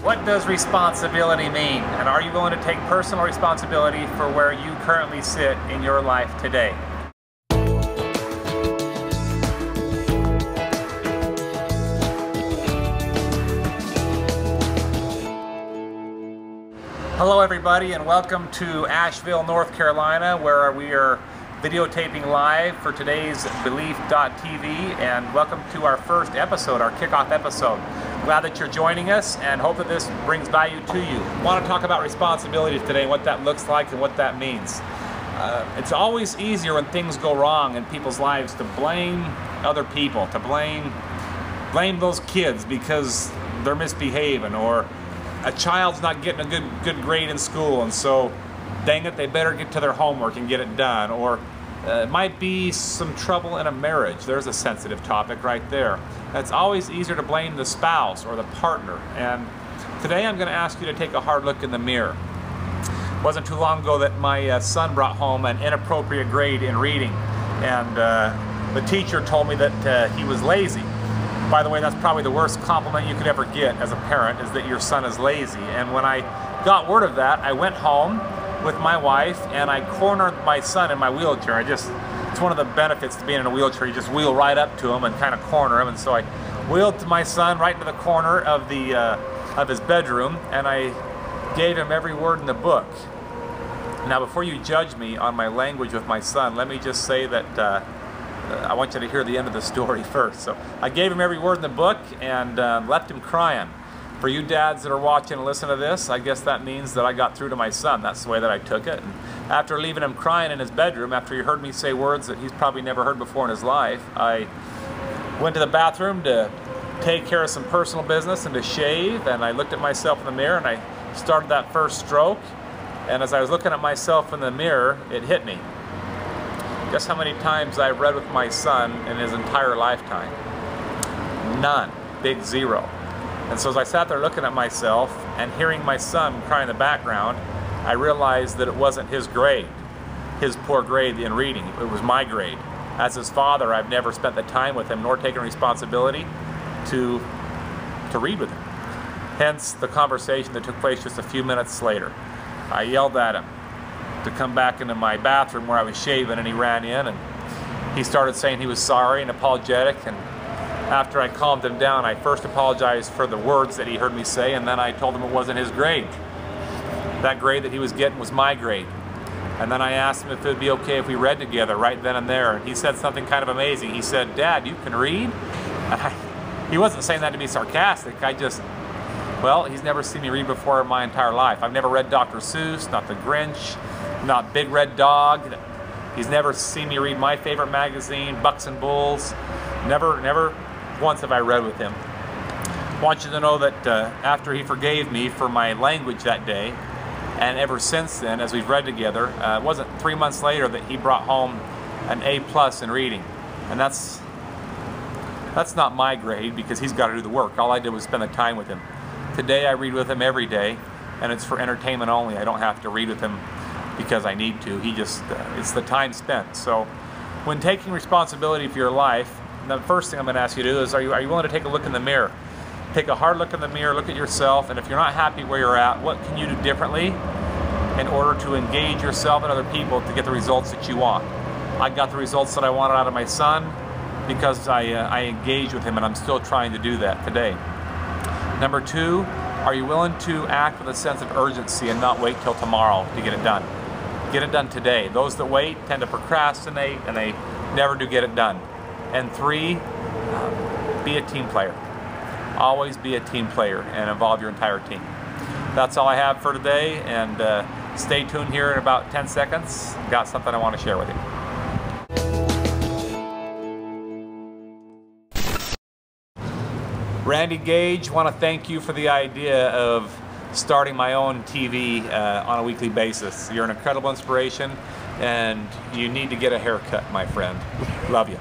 What does responsibility mean? And are you willing to take personal responsibility for where you currently sit in your life today? Hello everybody, and welcome to Asheville, North Carolina, where we are videotaping live for today's Belief.tv, and welcome to our first episode, our kickoff episode. Glad that you're joining us and hope that this brings value to you. I want to talk about responsibility today, what that looks like and what that means. It's always easier when things go wrong in people's lives to blame other people, to blame those kids because they're misbehaving, or a child's not getting a good grade in school, and so dang it, they better get to their homework and get it done. Or it might be some trouble in a marriage. There's a sensitive topic right there. It's always easier to blame the spouse or the partner. And today I'm going to ask you to take a hard look in the mirror. It wasn't too long ago that my son brought home an inappropriate grade in reading, and the teacher told me that he was lazy. By the way, that's probably the worst compliment you could ever get as a parent, is that your son is lazy. And when I got word of that, I went home with my wife and I cornered my son in my wheelchair. It's one of the benefits to being in a wheelchair. You just wheel right up to him and kind of corner him. And so I wheeled my son right into the corner of his bedroom, and I gave him every word in the book. Now, before you judge me on my language with my son, let me just say that I want you to hear the end of the story first. So I gave him every word in the book and left him crying. For you dads that are watching and listen to this, I guess that means that I got through to my son. That's the way that I took it. And after leaving him crying in his bedroom, after he heard me say words that he's probably never heard before in his life, I went to the bathroom to take care of some personal business and to shave, and I looked at myself in the mirror and I started that first stroke. And as I was looking at myself in the mirror, it hit me. Guess how many times I've read with my son in his entire lifetime? None. Big zero. And so as I sat there looking at myself and hearing my son cry in the background, I realized that it wasn't his grade, his poor grade in reading. It was my grade. As his father, I've never spent the time with him nor taken responsibility to read with him. Hence the conversation that took place just a few minutes later. I yelled at him to come back into my bathroom where I was shaving, and he ran in and he started saying he was sorry and apologetic. And after I calmed him down, I first apologized for the words that he heard me say, and then I told him it wasn't his grade. That grade that he was getting was my grade. And then I asked him if it would be okay if we read together right then and there, and he said something kind of amazing. He said, "Dad, you can read?" And he wasn't saying that to be sarcastic. Well, he's never seen me read before in my entire life. I've never read Dr. Seuss, not The Grinch, not Big Red Dog. He's never seen me read my favorite magazine, Bucks and Bulls. Never once have I read with him. I want you to know that after he forgave me for my language that day, and ever since then, as we've read together, it wasn't 3 months later that he brought home an A+ in reading. And that's not my grade, because he's got to do the work. All I did was spend the time with him. Today I read with him every day, and it's for entertainment only. I don't have to read with him because I need to. It's the time spent. So when taking responsibility for your life, the first thing I'm going to ask you to do is, are you willing to take a look in the mirror? Take a hard look in the mirror, look at yourself, and if you're not happy where you're at, what can you do differently in order to engage yourself and other people to get the results that you want? I got the results that I wanted out of my son because I engaged with him, and I'm still trying to do that today. Number two, are you willing to act with a sense of urgency and not wait till tomorrow to get it done? Get it done today. Those that wait tend to procrastinate, and they never do get it done. And three, be a team player. Always be a team player and involve your entire team. That's all I have for today, and stay tuned here in about 10 seconds. Got something I want to share with you. Randy Gage, want to thank you for the idea of starting my own TV on a weekly basis. You're an incredible inspiration, and you need to get a haircut, my friend. Love you.